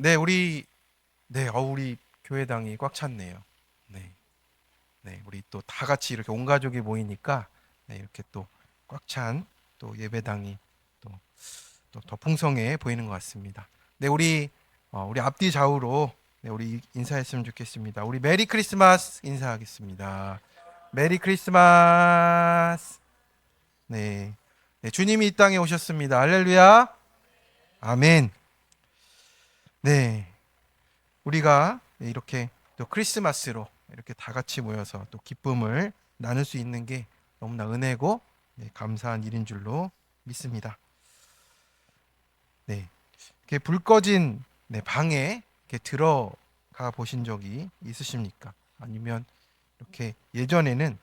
네, 우리 교회당이 꽉 찼네요. 네, 네, 우리 또 다 같이 이렇게 온 가족이 모이니까 네, 이렇게 또 꽉 찬 또 예배당이 또 더 풍성해 보이는 것 같습니다. 네, 우리 앞뒤 좌우로 네, 우리 인사했으면 좋겠습니다. 우리 메리 크리스마스 인사하겠습니다. 메리 크리스마스. 네, 네, 주님이 이 땅에 오셨습니다. 할렐루야. 아멘. 네, 우리가 이렇게 또 크리스마스로 이렇게 다 같이 모여서 또 기쁨을 나눌 수 있는 게 너무나 은혜고 네, 감사한 일인 줄로 믿습니다. 네, 이렇게 불 꺼진 네, 방에 이렇게 들어가 보신 적이 있으십니까? 아니면 이렇게 예전에는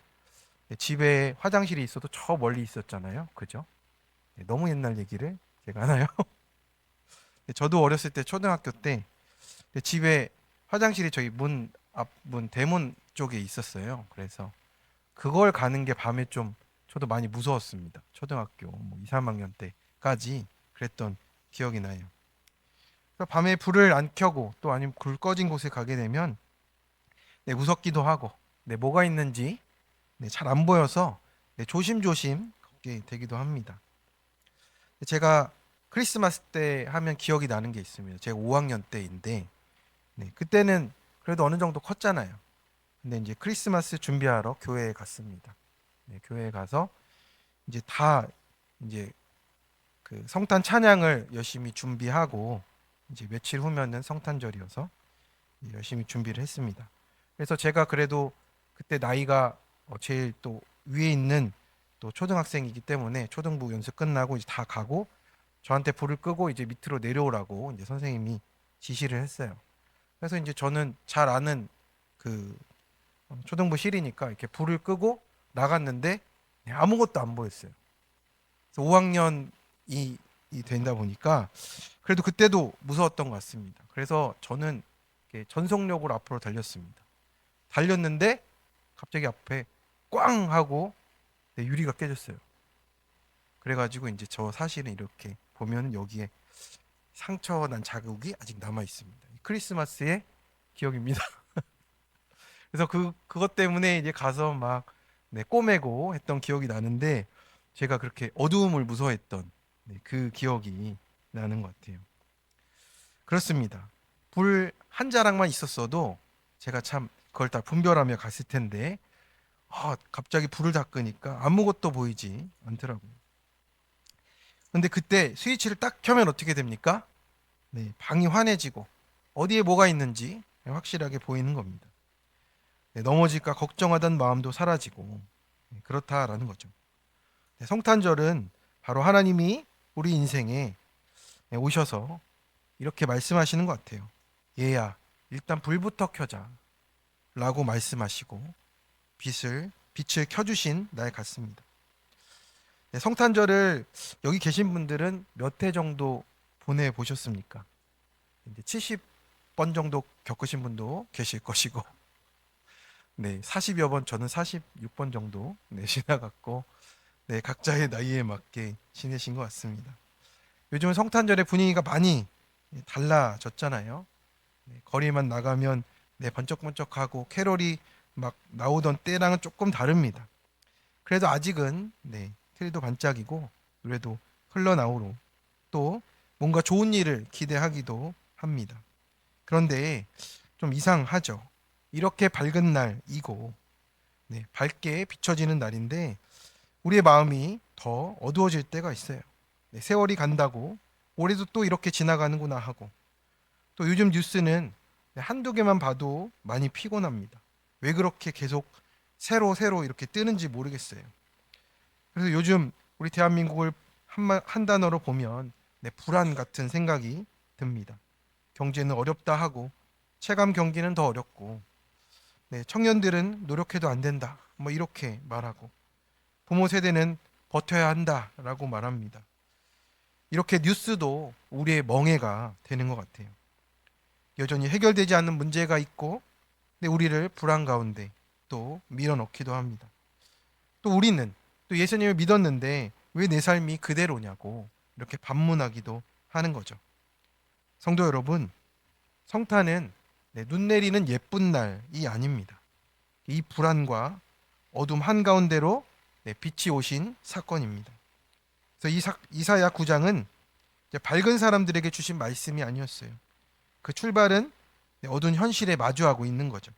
집에 화장실이 있어도 저 멀리 있었잖아요, 그죠? 네, 너무 옛날 얘기를 제가 하나요? 저도 어렸을 때 초등학교 때 집에 화장실이 저희 문 대문 쪽에 있었어요. 그래서 그걸 가는 게 밤에 좀 저도 많이 무서웠습니다. 초등학교 뭐 2, 3학년 때까지 그랬던 기억이 나요. 그래서 밤에 불을 안 켜고 또 아니면 불 꺼진 곳에 가게 되면 네, 무섭기도 하고 네, 뭐가 있는지 네, 잘 안 보여서 네, 조심조심 걷게 되기도 합니다. 제가 크리스마스 때 하면 기억이 나는 게 있습니다. 제가 5학년 때인데 네, 그때는 그래도 어느 정도 컸잖아요. 근데 이제 크리스마스 준비하러 교회에 갔습니다. 네, 교회에 가서 이제 다 이제 그 성탄 찬양을 열심히 준비하고 이제 며칠 후면은 성탄절이어서 열심히 준비를 했습니다. 그래서 제가 그래도 그때 나이가 제일 또 위에 있는 또 초등학생이기 때문에 초등부 연습 끝나고 이제 다 가고 저한테 불을 끄고 이제 밑으로 내려오라고 이제 선생님이 지시를 했어요. 그래서 이제 저는 잘 아는 그 초등부실이니까 이렇게 불을 끄고 나갔는데 네, 아무것도 안 보였어요. 그래서 5학년이 된다 보니까 그래도 그때도 무서웠던 것 같습니다. 그래서 저는 이렇게 전속력으로 앞으로 달렸습니다. 달렸는데 갑자기 앞에 꽝 하고 네, 유리가 깨졌어요. 그래가지고 이제 저 사실은 이렇게 보면 여기에 상처 난 자국이 아직 남아 있습니다. 크리스마스의 기억입니다. 그래서 그것 때문에 이제 가서 막 네, 꼬매고 했던 기억이 나는데 제가 그렇게 어두움을 무서워했던 네, 그 기억이 나는 것 같아요. 그렇습니다. 불 한 자락만 있었어도 제가 참 그걸 다 분별하며 갔을 텐데 갑자기 불을 다 끄니까 아무것도 보이지 않더라고요. 근데 그때 스위치를 딱 켜면 어떻게 됩니까? 네, 방이 환해지고 어디에 뭐가 있는지 확실하게 보이는 겁니다. 네, 넘어질까 걱정하던 마음도 사라지고 네, 그렇다라는 거죠. 네, 성탄절은 바로 하나님이 우리 인생에 네, 오셔서 이렇게 말씀하시는 것 같아요. 얘야, 일단 불부터 켜자. 라고 말씀하시고 빛을 켜주신 날 같습니다. 네, 성탄절을 여기 계신 분들은 몇 회 정도 보내보셨습니까? 이제 70번 정도 겪으신 분도 계실 것이고, 네, 40여 번, 저는 46번 정도 네, 지나갔고, 네, 각자의 나이에 맞게 지내신 것 같습니다. 요즘은 성탄절의 분위기가 많이 달라졌잖아요. 네, 거리만 나가면 네, 번쩍번쩍하고 캐롤이 막 나오던 때랑은 조금 다릅니다. 그래도 아직은 네, 트리도 반짝이고 노래도 흘러나오고 또 뭔가 좋은 일을 기대하기도 합니다. 그런데 좀 이상하죠. 이렇게 밝은 날이고 네, 밝게 비춰지는 날인데 우리의 마음이 더 어두워질 때가 있어요. 네, 세월이 간다고 올해도 또 이렇게 지나가는구나 하고 또 요즘 뉴스는 한두 개만 봐도 많이 피곤합니다. 왜 그렇게 계속 새로 이렇게 뜨는지 모르겠어요. 그래서 요즘 우리 대한민국을 한 단어로 보면 네, 불안 같은 생각이 듭니다. 경제는 어렵다 하고 체감 경기는 더 어렵고 네, 청년들은 노력해도 안 된다. 뭐 이렇게 말하고 부모 세대는 버텨야 한다라고 말합니다. 이렇게 뉴스도 우리의 멍해가 되는 것 같아요. 여전히 해결되지 않는 문제가 있고 근데 우리를 불안 가운데 또 밀어넣기도 합니다. 또 우리는 또 예수님을 믿었는데 왜 내 삶이 그대로냐고 이렇게 반문하기도 하는 거죠. 성도 여러분, 성탄은 눈 내리는 예쁜 날이 아닙니다. 이 불안과 어둠 한가운데로 빛이 오신 사건입니다. 그래서 이사야 9장은 밝은 사람들에게 주신 말씀이 아니었어요. 그 출발은 어두운 현실에 마주하고 있는 거죠.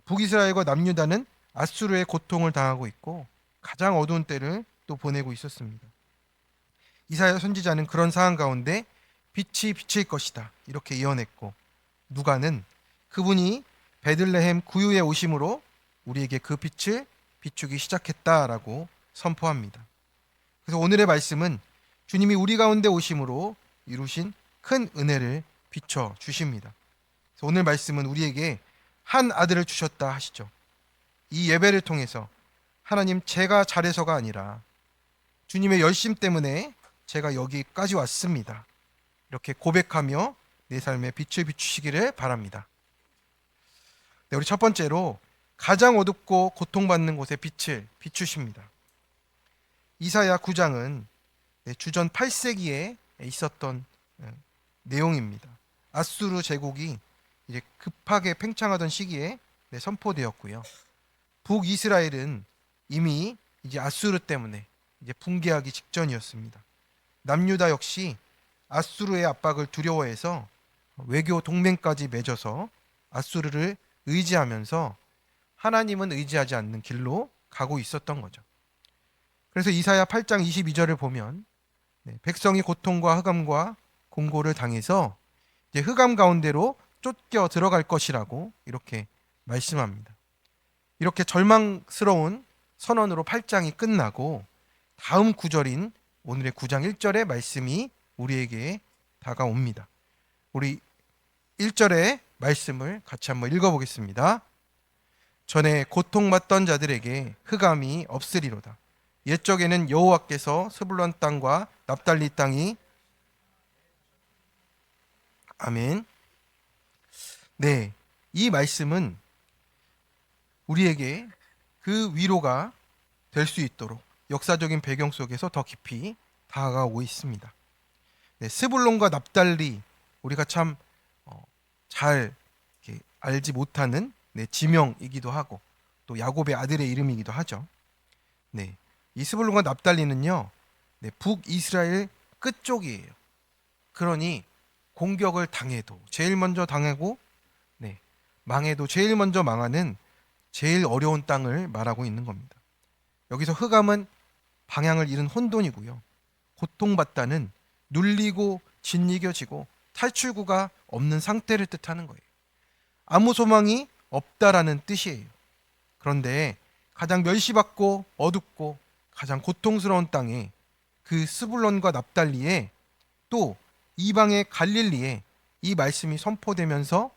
북이스라엘과 남유다는 아수르의 고통을 당하고 있고 가장 어두운 때를 또 보내고 있었습니다. 이사야 선지자는 그런 상황 가운데 빛이 비칠 것이다 이렇게 예언했고, 누가는 그분이 베들레헴 구유에 오심으로 우리에게 그 빛을 비추기 시작했다라고 선포합니다. 그래서 오늘의 말씀은 주님이 우리 가운데 오심으로 이루신 큰 은혜를 비춰 주십니다. 그래서 오늘 말씀은 우리에게 한 아들을 주셨다 하시죠. 이 예배를 통해서 하나님, 제가 잘해서가 아니라 주님의 열심 때문에 제가 여기까지 왔습니다, 이렇게 고백하며 내 삶에 빛을 비추시기를 바랍니다. 우리 첫 번째로 가장 어둡고 고통받는 곳에 빛을 비추십니다. 이사야 9장은 주전 8세기에 있었던 내용입니다. 아수르 제국이 이제 급하게 팽창하던 시기에 선포되었고요. 북이스라엘은 이미 이제 아수르 때문에 이제 붕괴하기 직전이었습니다. 남유다 역시 아수르의 압박을 두려워해서 외교 동맹까지 맺어서 아수르를 의지하면서 하나님은 의지하지 않는 길로 가고 있었던 거죠. 그래서 이사야 8장 22절을 보면 백성이 고통과 흑암과 공고를 당해서 이제 흑암 가운데로 쫓겨 들어갈 것이라고 이렇게 말씀합니다. 이렇게 절망스러운 선언으로 8장이 끝나고 다음 구절인 오늘의 9장 1절의 말씀이 우리에게 다가옵니다. 우리 1절의 말씀을 같이 한번 읽어보겠습니다. 전에 고통받던 자들에게 흑암이 없으리로다. 옛적에는 여호와께서 스불론 땅과 납달리 땅이 아멘. 네, 이 말씀은 우리에게 그 위로가 될 수 있도록 역사적인 배경 속에서 더 깊이 다가오고 있습니다. 스불론과 납달리, 우리가 참 잘 알지 못하는 지명이기도 하고 또 야곱의 아들의 이름이기도 하죠. 이 스불론과 납달리는요, 북이스라엘 끝쪽이에요. 그러니 공격을 당해도 제일 먼저 당하고 망해도 제일 먼저 망하는 제일 어려운 땅을 말하고 있는 겁니다. 여기서 흑암은 방향을 잃은 혼돈이고요, 고통받다는 눌리고 짓이겨지고 탈출구가 없는 상태를 뜻하는 거예요. 아무 소망이 없다라는 뜻이에요. 그런데 가장 멸시받고 어둡고 가장 고통스러운 땅에, 그 스불론과 납달리에, 또 이방의 갈릴리에 이 말씀이 선포되면서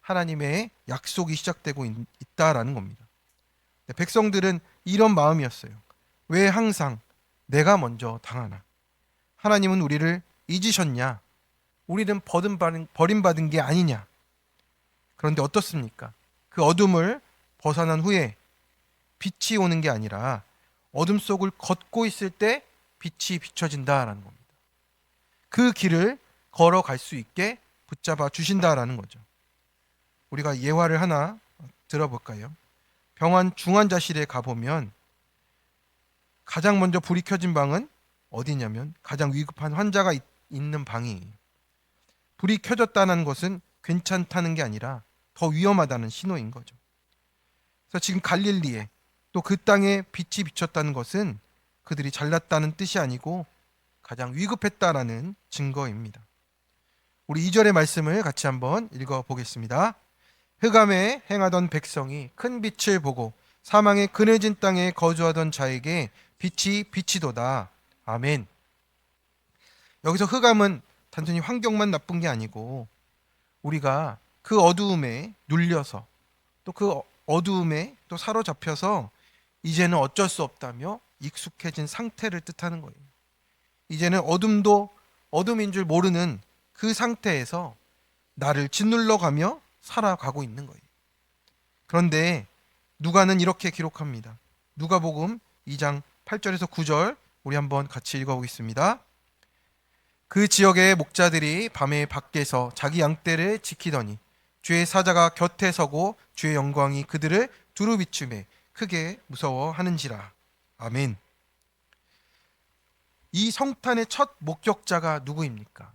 하나님의 약속이 시작되고 있다라는 겁니다. 백성들은 이런 마음이었어요. 왜 항상 내가 먼저 당하나? 하나님은 우리를 잊으셨냐? 우리는 버림받은 게 아니냐? 그런데 어떻습니까? 그 어둠을 벗어난 후에 빛이 오는 게 아니라 어둠 속을 걷고 있을 때 빛이 비춰진다라는 겁니다. 그 길을 걸어갈 수 있게 붙잡아 주신다라는 거죠. 우리가 예화를 하나 들어볼까요? 병원 중환자실에 가보면 가장 먼저 불이 켜진 방은 어디냐면 가장 위급한 환자가 있는 방이에요. 불이 켜졌다는 것은 괜찮다는 게 아니라 더 위험하다는 신호인 거죠. 그래서 지금 갈릴리에 또 그 땅에 빛이 비쳤다는 것은 그들이 잘났다는 뜻이 아니고 가장 위급했다라는 증거입니다. 우리 2절의 말씀을 같이 한번 읽어보겠습니다. 흑암에 행하던 백성이 큰 빛을 보고 사망의 그늘진 땅에 거주하던 자에게 빛이 비치도다. 아멘. 여기서 흑암은 단순히 환경만 나쁜 게 아니고 우리가 그 어두움에 눌려서 또 그 어두움에 또 사로잡혀서 이제는 어쩔 수 없다며 익숙해진 상태를 뜻하는 거예요. 이제는 어둠도 어둠인 줄 모르는 그 상태에서 나를 짓눌러가며 살아가고 있는 거예요. 그런데 누가는 이렇게 기록합니다. 누가복음 2장 8절에서 9절 우리 한번 같이 읽어보겠습니다. 그 지역의 목자들이 밤에 밖에서 자기 양떼를 지키더니 주의 사자가 곁에 서고 주의 영광이 그들을 두루 비추매 크게 무서워하는지라. 아멘. 이 성탄의 첫 목격자가 누구입니까?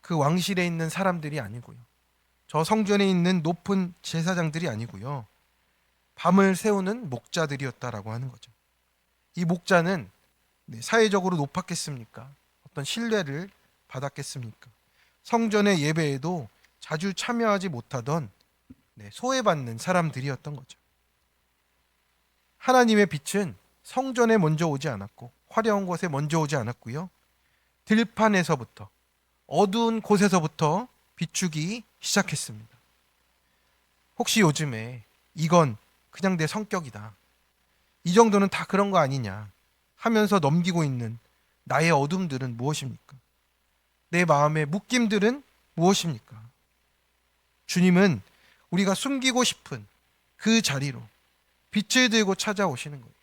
그 왕실에 있는 사람들이 아니고요. 저 성전에 있는 높은 제사장들이 아니고요. 밤을 새우는 목자들이었다라고 하는 거죠. 이 목자는 사회적으로 높았겠습니까? 어떤 신뢰를 받았겠습니까? 성전의 예배에도 자주 참여하지 못하던 소외받는 사람들이었던 거죠. 하나님의 빛은 성전에 먼저 오지 않았고 화려한 곳에 먼저 오지 않았고요. 들판에서부터 어두운 곳에서부터 비추기 시작했습니다. 혹시 요즘에 이건 그냥 내 성격이다, 이 정도는 다 그런 거 아니냐 하면서 넘기고 있는 나의 어둠들은 무엇입니까? 내 마음의 묶임들은 무엇입니까? 주님은 우리가 숨기고 싶은 그 자리로 빛을 들고 찾아오시는 거예요.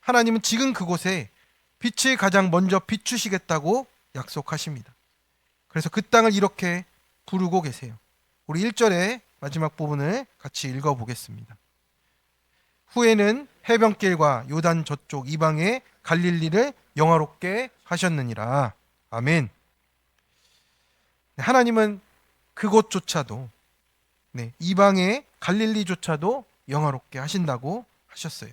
하나님은 지금 그곳에 빛을 가장 먼저 비추시겠다고 약속하십니다. 그래서 그 땅을 이렇게 부르고 계세요. 우리 1절의 마지막 부분을 같이 읽어보겠습니다. 후에는 해변길과 요단 저쪽 이방의 갈릴리를 영화롭게 하셨느니라. 아멘. 하나님은 그곳조차도 이방의 갈릴리조차도 영화롭게 하신다고 하셨어요.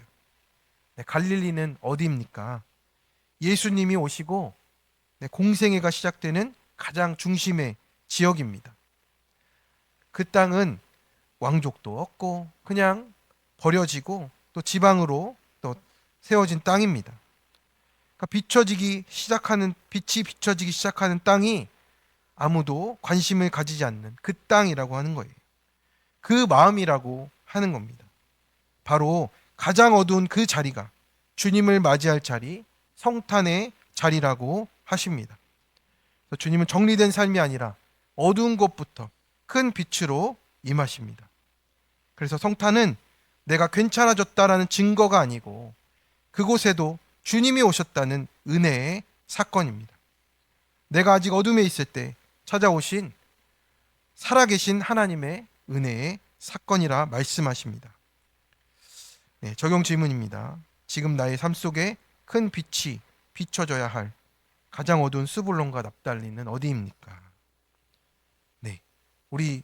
갈릴리는 어디입니까? 예수님이 오시고 공생애가 시작되는 가장 중심의 지역입니다. 그 땅은 왕족도 없고 그냥 버려지고 또 지방으로 또 세워진 땅입니다. 그러니까 빛이 비춰지기 시작하는 땅이 아무도 관심을 가지지 않는 그 땅이라고 하는 거예요. 그 마음이라고 하는 겁니다. 바로 가장 어두운 그 자리가 주님을 맞이할 자리, 성탄의 자리라고 하십니다. 주님은 정리된 삶이 아니라 어두운 곳부터 큰 빛으로 임하십니다. 그래서 성탄은 내가 괜찮아졌다라는 증거가 아니고 그곳에도 주님이 오셨다는 은혜의 사건입니다. 내가 아직 어둠에 있을 때 찾아오신 살아계신 하나님의 은혜의 사건이라 말씀하십니다. 적용 질문입니다. 지금 나의 삶 속에 큰 빛이 비춰져야 할 가장 어두운 스불론과 납달리는 어디입니까? 우리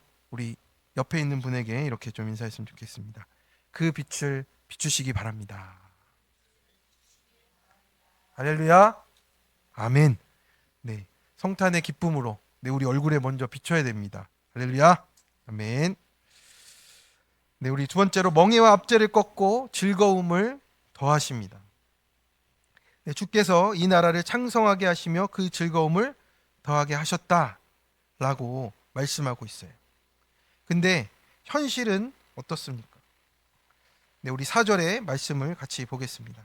옆에 있는 분에게 이렇게 좀 인사했으면 좋겠습니다. 그 빛을 비추시기 바랍니다. 할렐루야. 아멘. 성탄의 기쁨으로 우리 얼굴에 먼저 비춰야 됩니다. 할렐루야. 아멘. 우리 두 번째로 멍에와 압제를 꺾고 즐거움을 더하십니다. 주께서 이 나라를 창성하게 하시며 그 즐거움을 더하게 하셨다라고 말씀하고 있어요. 근데 현실은 어떻습니까? 우리 4절의 말씀을 같이 보겠습니다.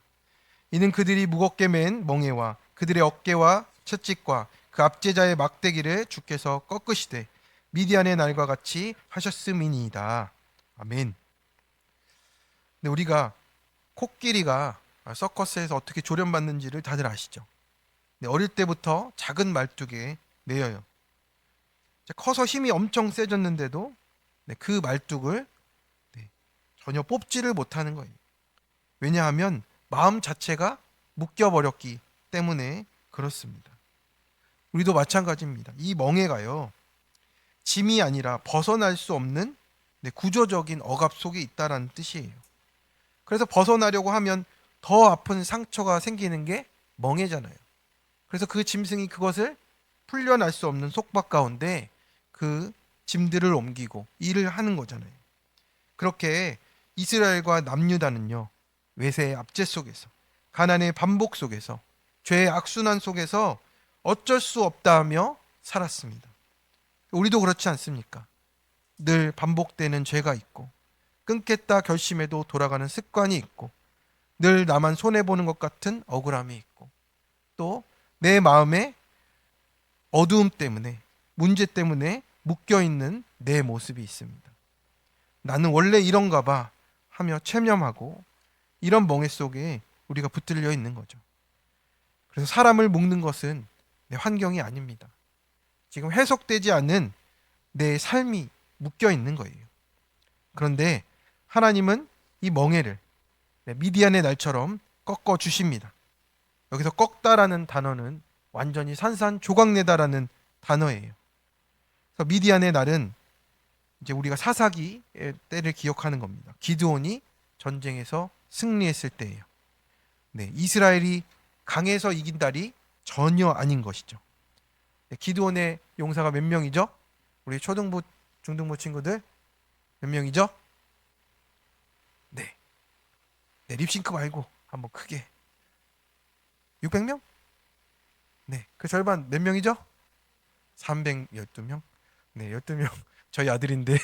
이는 그들이 무겁게 맨 멍에와 그들의 어깨와 채찍과 그 압제자의 막대기를 주께서 꺾으시되 미디안의 날과 같이 하셨음이니이다. 아멘. 우리가 코끼리가 서커스에서 어떻게 조련받는지를 다들 아시죠? 어릴 때부터 작은 말뚝에 매여요. 커서 힘이 엄청 세졌는데도 그 말뚝을 전혀 뽑지를 못하는 거예요. 왜냐하면 마음 자체가 묶여버렸기 때문에 그렇습니다. 우리도 마찬가지입니다. 이 멍에가요, 짐이 아니라 벗어날 수 없는 구조적인 억압 속에 있다라는 뜻이에요. 그래서 벗어나려고 하면 더 아픈 상처가 생기는 게 멍에잖아요. 그래서 그 짐승이 그것을 풀려날 수 없는 속박 가운데 그 짐들을 옮기고 일을 하는 거잖아요. 그렇게 이스라엘과 남유다는요, 외세의 압제 속에서, 가난의 반복 속에서, 죄의 악순환 속에서 어쩔 수 없다 하며 살았습니다. 우리도 그렇지 않습니까? 늘 반복되는 죄가 있고 끊겠다 결심해도 돌아가는 습관이 있고 늘 나만 손해보는 것 같은 억울함이 있고 또 내 마음에 어두움 때문에, 문제 때문에 묶여있는 내 모습이 있습니다. 나는 원래 이런가 봐 하며 체념하고 이런 멍에 속에 우리가 붙들려 있는 거죠. 그래서 사람을 묶는 것은 환경이 아닙니다. 지금 해석되지 않는 내 삶이 묶여 있는 거예요. 그런데 하나님은 이 멍에를 미디안의 날처럼 꺾어 주십니다. 여기서 꺾다라는 단어는 완전히 산산조각내다라는 단어예요. 그래서 미디안의 날은 이제 우리가 사사기의 때를 기억하는 겁니다. 기드온이 전쟁에서 승리했을 때예요. 이스라엘이 강해서 이긴 달이 전혀 아닌 것이죠. 기드온의 용사가 몇 명이죠? 우리 초등부, 중등부 친구들 몇 명이죠? 립싱크 말고 한번 크게 600명? 그 절반 몇 명이죠? 312명? 12명. 저희 아들인데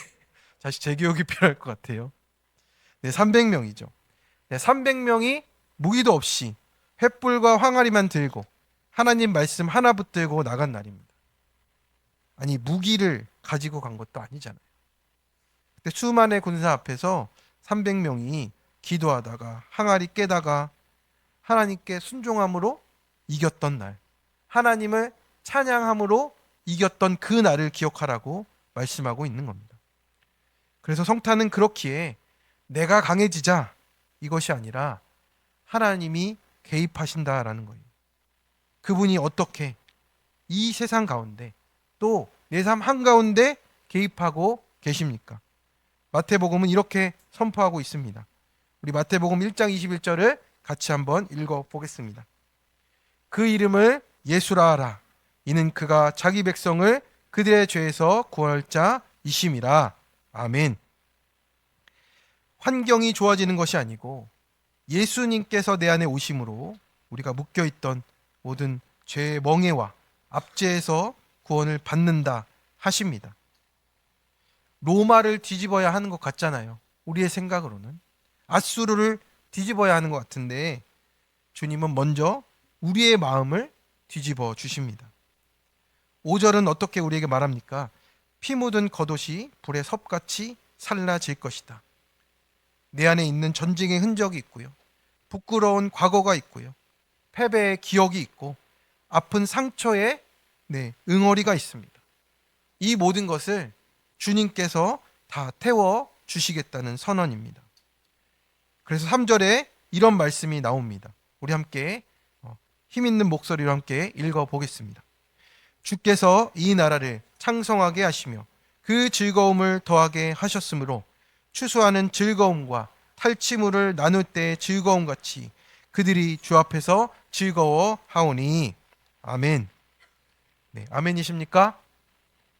다시 재교육이 필요할 것 같아요. 300명이죠. 300명이 무기도 없이 횃불과 황아리만 들고 하나님 말씀 하나 붙들고 나간 날입니다. 아니, 무기를 가지고 간 것도 아니잖아요. 그때 수많은 군사 앞에서 300명이 기도하다가 항아리 깨다가 하나님께 순종함으로 이겼던 날, 하나님을 찬양함으로 이겼던 그 날을 기억하라고 말씀하고 있는 겁니다. 그래서 성탄은 그렇기에 내가 강해지자 이것이 아니라 하나님이 개입하신다라는 거예요. 그분이 어떻게 이 세상 가운데 또 내 삶 한가운데 개입하고 계십니까? 마태복음은 이렇게 선포하고 있습니다. 우리 마태복음 1장 21절을 같이 한번 읽어보겠습니다. 그 이름을 예수라 하라. 이는 그가 자기 백성을 그들의 죄에서 구원할 자이심이라. 아멘. 환경이 좋아지는 것이 아니고 예수님께서 내 안에 오심으로 우리가 묶여있던 모든 죄의 멍에와 압제에서 구원을 받는다 하십니다. 로마를 뒤집어야 하는 것 같잖아요. 우리의 생각으로는 아수르를 뒤집어야 하는 것 같은데 주님은 먼저 우리의 마음을 뒤집어 주십니다. 5절은 어떻게 우리에게 말합니까? 피 묻은 겉옷이 불에 섭같이 살라질 것이다. 내 안에 있는 전쟁의 흔적이 있고요. 부끄러운 과거가 있고요. 패배의 기억이 있고 아픈 상처에 응어리가 있습니다. 이 모든 것을 주님께서 다 태워 주시겠다는 선언입니다. 그래서 3절에 이런 말씀이 나옵니다. 우리 함께 힘 있는 목소리로 함께 읽어보겠습니다. 주께서 이 나라를 창성하게 하시며 그 즐거움을 더하게 하셨으므로 추수하는 즐거움과 탈취물을 나눌 때의 즐거움같이 그들이 주 앞에서 즐거워하오니. 아멘. 아멘이십니까?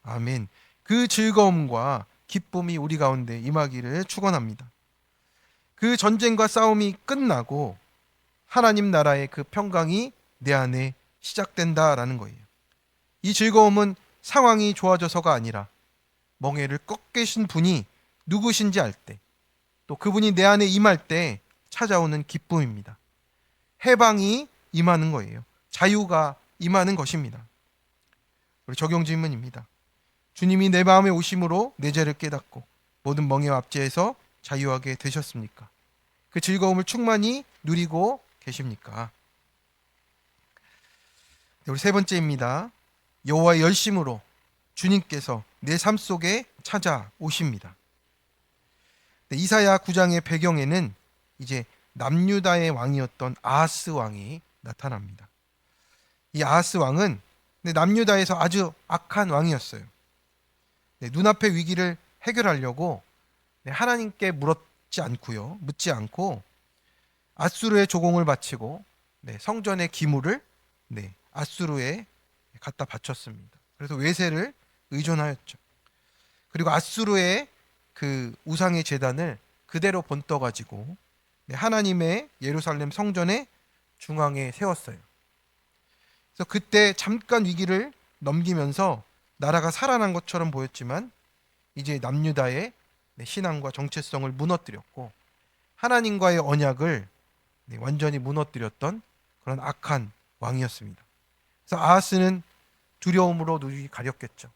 아멘. 그 즐거움과 기쁨이 우리 가운데 임하기를 축원합니다. 그 전쟁과 싸움이 끝나고 하나님 나라의 그 평강이 내 안에 시작된다라는 거예요. 이 즐거움은 상황이 좋아져서가 아니라 멍에를 꺾으신 분이 누구신지 알 때, 또 그분이 내 안에 임할 때 찾아오는 기쁨입니다. 해방이 임하는 거예요. 자유가 임하는 것입니다. 우리 적용 질문입니다. 주님이 내 마음에 오심으로 내 죄를 깨닫고 모든 멍에와 압제에서 자유하게 되셨습니까? 그 즐거움을 충만히 누리고 계십니까? 우리 세 번째입니다. 여호와의 열심으로 주님께서 내 삶 속에 찾아오십니다. 이사야 9장의 배경에는 이제 남유다의 왕이었던 아하스 왕이 나타납니다. 이 아하스 왕은 남유다에서 아주 악한 왕이었어요. 눈앞의 위기를 해결하려고 하나님께 묻지 않고 아수르의 조공을 바치고 성전의 기물을 아수르에 갖다 바쳤습니다. 그래서 외세를 의존하였죠. 그리고 아수르의 그 우상의 제단을 그대로 번떠 가지고 하나님의 예루살렘 성전의 중앙에 세웠어요. 그래서 그때 잠깐 위기를 넘기면서 나라가 살아난 것처럼 보였지만 이제 남유다의 신앙과 정체성을 무너뜨렸고 하나님과의 언약을 완전히 무너뜨렸던 그런 악한 왕이었습니다. 그래서 아하스는 두려움으로 눈이 가렸겠죠.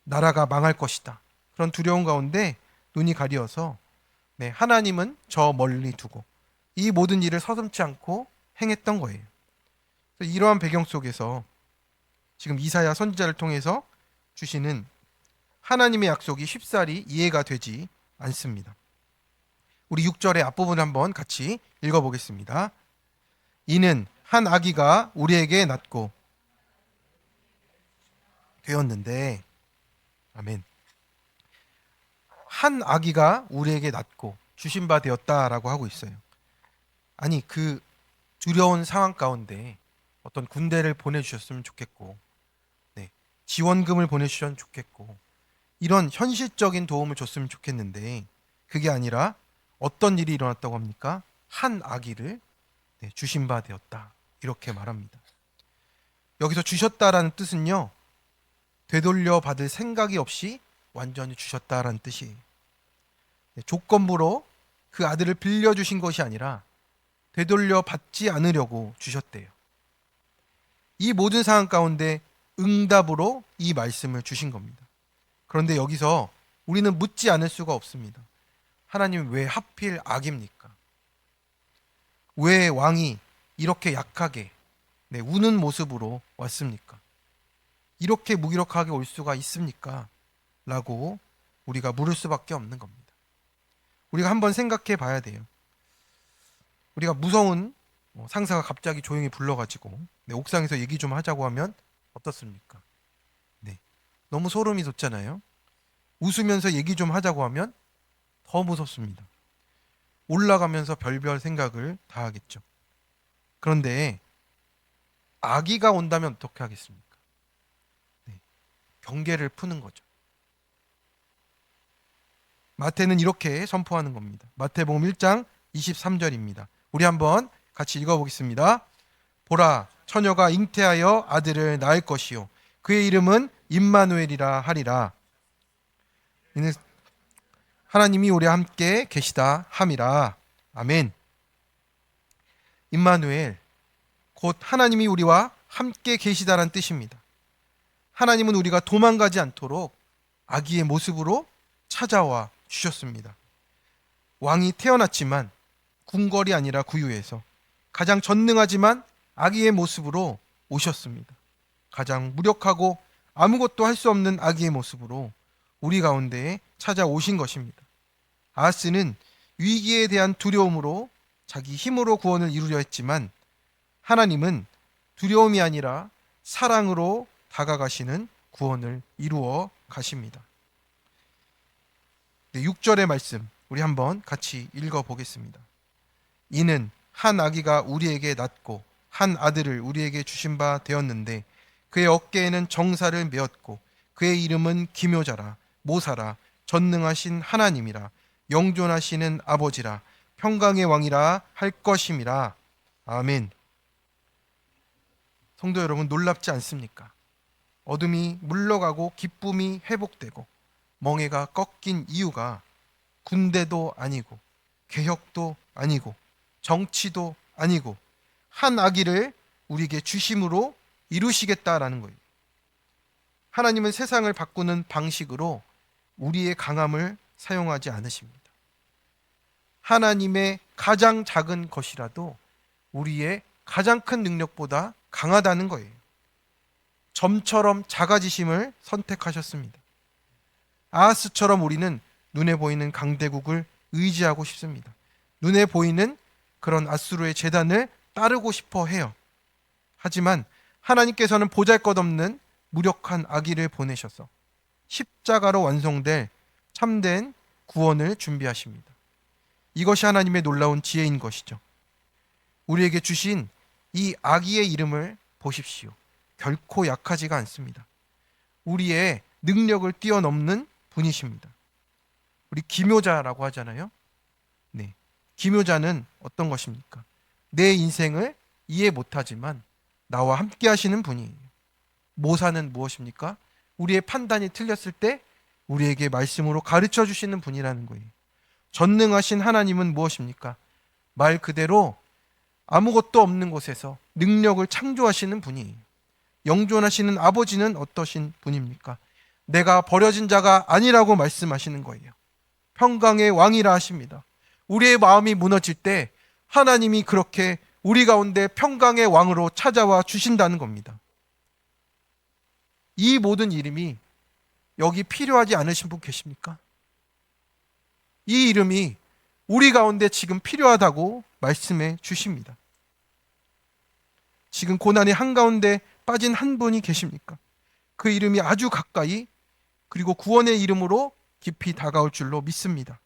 나라가 망할 것이다. 그런 두려움 가운데 눈이 가려서 하나님은 저 멀리 두고 이 모든 일을 서슴지 않고 행했던 거예요. 이러한 배경 속에서 지금 이사야 선지자를 통해서 주시는 하나님의 약속이 쉽사리 이해가 되지 않습니다. 우리 6절의 앞부분 한번 같이 읽어보겠습니다. 이는 한 아기가 우리에게 낳고 되었는데, 아멘. 한 아기가 우리에게 낳고 주신 바 되었다라고 하고 있어요. 아니, 그 두려운 상황 가운데 어떤 군대를 보내주셨으면 좋겠고, 네, 지원금을 보내주셨으면 좋겠고, 이런 현실적인 도움을 줬으면 좋겠는데, 그게 아니라 어떤 일이 일어났다고 합니까? 한 아기를 주신 바 되었다, 이렇게 말합니다. 여기서 주셨다라는 뜻은요, 되돌려 받을 생각이 없이 완전히 주셨다라는 뜻이에요. 조건부로 그 아들을 빌려주신 것이 아니라 되돌려 받지 않으려고 주셨대요. 이 모든 상황 가운데 응답으로 이 말씀을 주신 겁니다. 그런데 여기서 우리는 묻지 않을 수가 없습니다. 하나님, 왜 하필 악입니까? 왜 왕이 이렇게 약하게 우는 모습으로 왔습니까? 이렇게 무기력하게 올 수가 있습니까? 라고 우리가 물을 수밖에 없는 겁니다. 우리가 한번 생각해 봐야 돼요. 우리가 무서운 상사가 갑자기 조용히 불러가지고 옥상에서 얘기 좀 하자고 하면 어떻습니까? 너무 소름이 돋잖아요. 웃으면서 얘기 좀 하자고 하면 더 무섭습니다. 올라가면서 별별 생각을 다 하겠죠. 그런데 아기가 온다면 어떻게 하겠습니까? 경계를 푸는 거죠. 마태는 이렇게 선포하는 겁니다. 마태복음 1장 23절입니다. 우리 한번 같이 읽어보겠습니다. 보라, 처녀가 잉태하여 아들을 낳을 것이요 그의 이름은 임마누엘이라 하리라. 이는 하나님이 우리와 함께 계시다 함이라. 아멘. 임마누엘, 곧 하나님이 우리와 함께 계시다라는 뜻입니다. 하나님은 우리가 도망가지 않도록 아기의 모습으로 찾아와 주셨습니다. 왕이 태어났지만 궁궐이 아니라 구유에서 가장 전능하지만 아기의 모습으로 오셨습니다. 가장 무력하고 아무것도 할 수 없는 아기의 모습으로 우리 가운데에 찾아오신 것입니다. 아하스는 위기에 대한 두려움으로 자기 힘으로 구원을 이루려 했지만 하나님은 두려움이 아니라 사랑으로 다가가시는 구원을 이루어 가십니다. 6절의 말씀 우리 한번 같이 읽어보겠습니다. 이는 한 아기가 우리에게 낳고 한 아들을 우리에게 주신 바 되었는데 그의 어깨에는 정사를 메었고 그의 이름은 기묘자라 모사라 전능하신 하나님이라 영존하시는 아버지라 평강의 왕이라 할 것임이라. 아멘. 성도 여러분, 놀랍지 않습니까? 어둠이 물러가고 기쁨이 회복되고 멍에가 꺾인 이유가 군대도 아니고 개혁도 아니고 정치도 아니고 한 아기를 우리에게 주심으로 이루시겠다라는 거예요. 하나님은 세상을 바꾸는 방식으로 우리의 강함을 사용하지 않으십니다. 하나님의 가장 작은 것이라도 우리의 가장 큰 능력보다 강하다는 거예요. 점처럼 작아지심을 선택하셨습니다. 아하스처럼 우리는 눈에 보이는 강대국을 의지하고 싶습니다. 눈에 보이는 그런 아수르의 제단을 따르고 싶어 해요. 하지만 하나님께서는 보잘것없는 무력한 아기를 보내셔서 십자가로 완성될 참된 구원을 준비하십니다. 이것이 하나님의 놀라운 지혜인 것이죠. 우리에게 주신 이 아기의 이름을 보십시오. 결코 약하지가 않습니다. 우리의 능력을 뛰어넘는 분이십니다. 우리 기묘자라고 하잖아요. 네, 기묘자는 어떤 것입니까? 내 인생을 이해 못하지만 나와 함께 하시는 분이에요. 모사는 무엇입니까? 우리의 판단이 틀렸을 때 우리에게 말씀으로 가르쳐 주시는 분이라는 거예요. 전능하신 하나님은 무엇입니까? 말 그대로 아무것도 없는 곳에서 능력을 창조하시는 분이에요. 영존하시는 아버지는 어떠신 분입니까? 내가 버려진 자가 아니라고 말씀하시는 거예요. 평강의 왕이라 하십니다. 우리의 마음이 무너질 때 하나님이 그렇게 우리 가운데 평강의 왕으로 찾아와 주신다는 겁니다. 이 모든 이름이 여기 필요하지 않으신 분 계십니까? 이 이름이 우리 가운데 지금 필요하다고 말씀해 주십니다. 지금 고난의 한가운데 빠진 한 분이 계십니까? 그 이름이 아주 가까이 그리고 구원의 이름으로 깊이 다가올 줄로 믿습니다.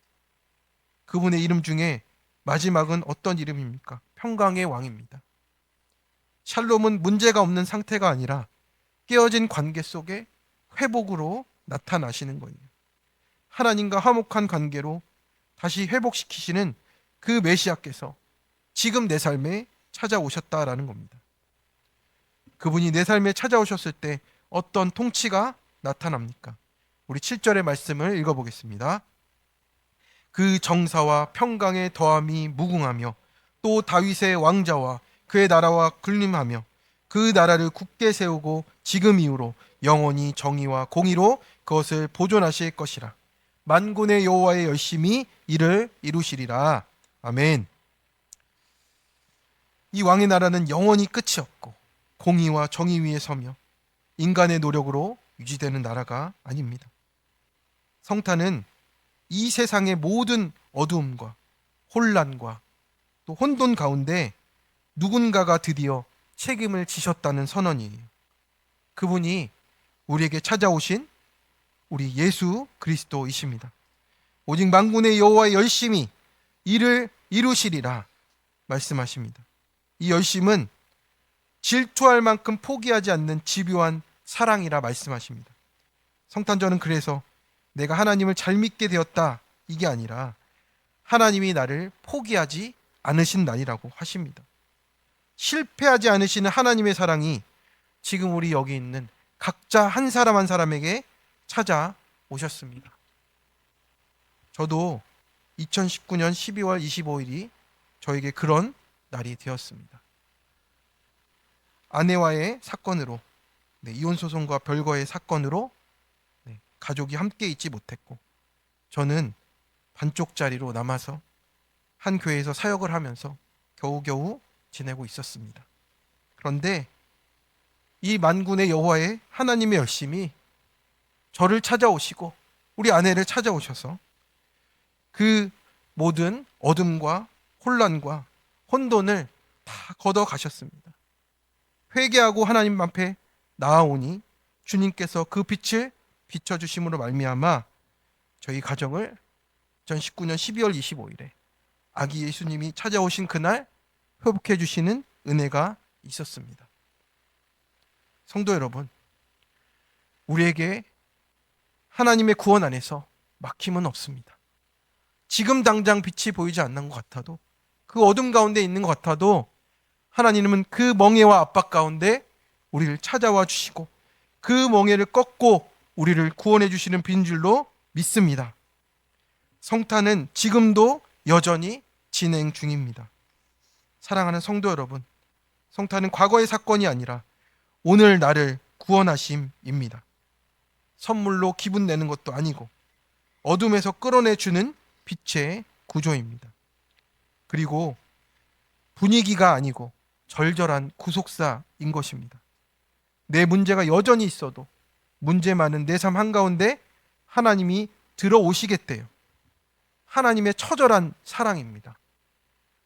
그분의 이름 중에 마지막은 어떤 이름입니까? 평강의 왕입니다. 샬롬은 문제가 없는 상태가 아니라 깨어진 관계 속에 회복으로 나타나시는 거예요. 하나님과 화목한 관계로 다시 회복시키시는 그 메시아께서 지금 내 삶에 찾아오셨다라는 겁니다. 그분이 내 삶에 찾아오셨을 때 어떤 통치가 나타납니까? 우리 7절의 말씀을 읽어보겠습니다. 그 정사와 평강의 더함이 무궁하며 또 다윗의 왕자와 그의 나라와 군림하며 그 나라를 굳게 세우고 지금 이후로 영원히 정의와 공의로 그것을 보존하실 것이라. 만군의 여호와의 열심히 이를 이루시리라. 아멘. 이 왕의 나라는 영원히 끝이 없고 공의와 정의 위에 서며 인간의 노력으로 유지되는 나라가 아닙니다. 성탄은 이 세상의 모든 어두움과 혼란과 또 혼돈 가운데 누군가가 드디어 책임을 지셨다는 선언이에요. 그분이 우리에게 찾아오신 우리 예수 그리스도이십니다. 오직 만군의 여호와의 열심히 이를 이루시리라 말씀하십니다. 이 열심은 질투할 만큼 포기하지 않는 집요한 사랑이라 말씀하십니다. 성탄절은 그래서 내가 하나님을 잘 믿게 되었다 이게 아니라 하나님이 나를 포기하지 않으신 날이라고 하십니다. 실패하지 않으시는 하나님의 사랑이 지금 우리 여기 있는 각자 한 사람 한 사람에게 찾아오셨습니다. 저도 2019년 12월 25일이 저에게 그런 날이 되었습니다. 아내와의 사건으로, 이혼 소송과 별거의 사건으로 가족이 함께 있지 못했고 저는 반쪽짜리로 남아서 한 교회에서 사역을 하면서 겨우겨우 지내고 있었습니다. 그런데 이 만군의 여호와의 하나님의 열심이 저를 찾아오시고 우리 아내를 찾아오셔서 그 모든 어둠과 혼란과 혼돈을 다 걷어 가셨습니다. 회개하고 하나님 앞에 나아오니 주님께서 그 빛을 비춰주심으로 말미암아 저희 가정을 2019년 12월 25일에 아기 예수님이 찾아오신 그날 회복해 주시는 은혜가 있었습니다. 성도 여러분, 우리에게 하나님의 구원 안에서 막힘은 없습니다. 지금 당장 빛이 보이지 않는 것 같아도 그 어둠 가운데 있는 것 같아도 하나님은 그 멍에와 압박 가운데 우리를 찾아와 주시고 그 멍에를 꺾고 우리를 구원해 주시는 빈 줄로 믿습니다. 성탄은 지금도 여전히 진행 중입니다. 사랑하는 성도 여러분, 성탄은 과거의 사건이 아니라 오늘 나를 구원하심입니다. 선물로 기분 내는 것도 아니고 어둠에서 끌어내주는 빛의 구조입니다. 그리고 분위기가 아니고 절절한 구속사인 것입니다. 내 문제가 여전히 있어도 문제 많은 내 삶 한가운데 하나님이 들어오시겠대요. 하나님의 처절한 사랑입니다.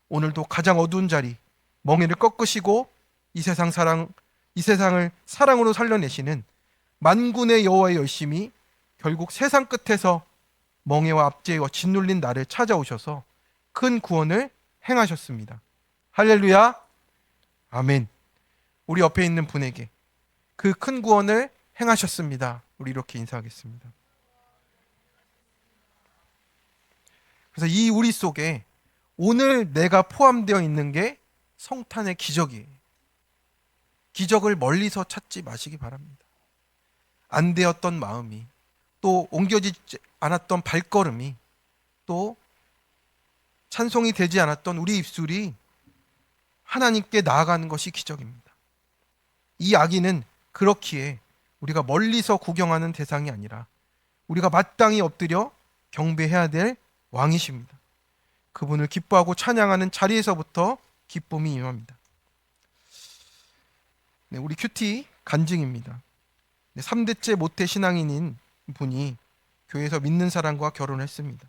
오늘도 가장 어두운 자리, 멍에를 꺾으시고 이 세상을 사랑으로 살려내시는 만군의 여호와의 열심이 결국 세상 끝에서 멍에와 압제와 짓눌린 나를 찾아오셔서 큰 구원을 행하셨습니다. 할렐루야, 아멘. 우리 옆에 있는 분에게 그 큰 구원을 행하셨습니다. 우리 이렇게 인사하겠습니다. 그래서 이 우리 속에 오늘 내가 포함되어 있는 게 성탄의 기적이에요. 기적을 멀리서 찾지 마시기 바랍니다. 안 되었던 마음이, 또 옮겨지지 않았던 발걸음이, 또 찬송이 되지 않았던 우리 입술이 하나님께 나아가는 것이 기적입니다. 이 아기는 그렇기에 우리가 멀리서 구경하는 대상이 아니라 우리가 마땅히 엎드려 경배해야 될 왕이십니다. 그분을 기뻐하고 찬양하는 자리에서부터 기쁨이 임합니다. 우리 큐티 간증입니다. 3대째 모태 신앙인인 분이 교회에서 믿는 사람과 결혼했습니다.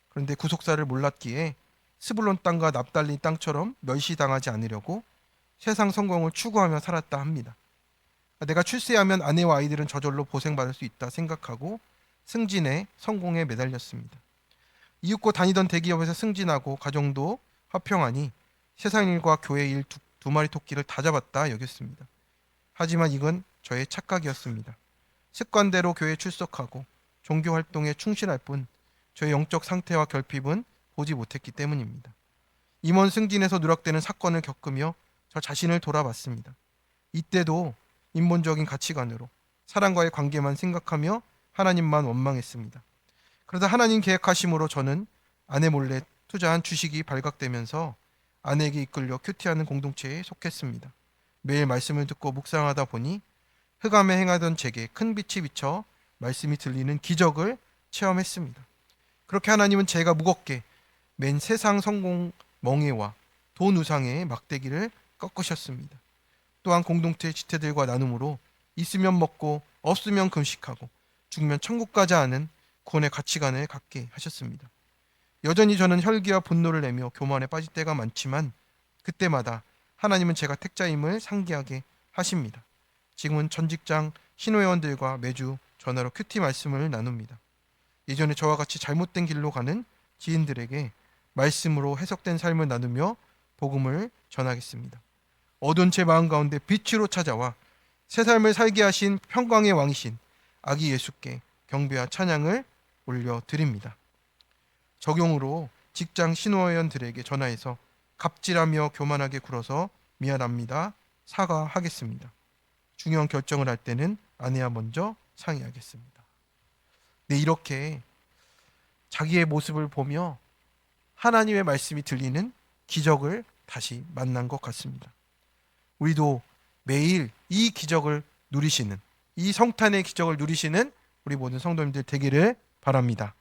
그런데 구속사를 몰랐기에 스불론 땅과 납달리 땅처럼 멸시당하지 않으려고 세상 성공을 추구하며 살았다 합니다. 내가 출세하면 아내와 아이들은 저절로 보생받을 수 있다 생각하고 승진에 성공에 매달렸습니다. 이윽고 다니던 대기업에서 승진하고 가정도 화평하니 세상 일과 교회 일 두 마리 토끼를 다 잡았다 여겼습니다. 하지만 이건 저의 착각이었습니다. 습관대로 교회에 출석하고 종교 활동에 충실할 뿐 저의 영적 상태와 결핍은 보지 못했기 때문입니다. 임원 승진에서 누락되는 사건을 겪으며 저 자신을 돌아봤습니다. 이때도 인본적인 가치관으로 사람과의 관계만 생각하며 하나님만 원망했습니다. 그러다 하나님 계획하심으로 저는 아내 몰래 투자한 주식이 발각되면서 아내에게 이끌려 큐티하는 공동체에 속했습니다. 매일 말씀을 듣고 묵상하다 보니 흑암에 행하던 제게 큰 빛이 비쳐 말씀이 들리는 기적을 체험했습니다. 그렇게 하나님은 제가 무겁게 맨 세상 성공 멍에와 돈 우상의 막대기를 꺾으셨습니다. 또한 공동체 지체들과 나눔으로 있으면 먹고 없으면 금식하고 죽으면 천국 가자 하는 구원의 가치관을 갖게 하셨습니다. 여전히 저는 혈기와 분노를 내며 교만에 빠질 때가 많지만 그때마다 하나님은 제가 택자임을 상기하게 하십니다. 지금은 전 직장 신호회원들과 매주 전화로 큐티 말씀을 나눕니다. 예전에 저와 같이 잘못된 길로 가는 지인들에게 말씀으로 해석된 삶을 나누며 복음을 전하겠습니다. 어두운 제 마음 가운데 빛으로 찾아와 새 삶을 살게 하신 평강의 왕이신 아기 예수께 경배와 찬양을 올려드립니다. 적용으로 직장 신호회원들에게 전화해서 갑질하며 교만하게 굴어서 미안합니다. 사과하겠습니다. 중요한 결정을 할 때는 아내와 먼저 상의하겠습니다. 네, 이렇게 자기의 모습을 보며 하나님의 말씀이 들리는 기적을 다시 만난 것 같습니다. 우리도 매일 이 기적을 누리시는, 이 성탄의 기적을 누리시는 우리 모든 성도님들 되기를 바랍니다.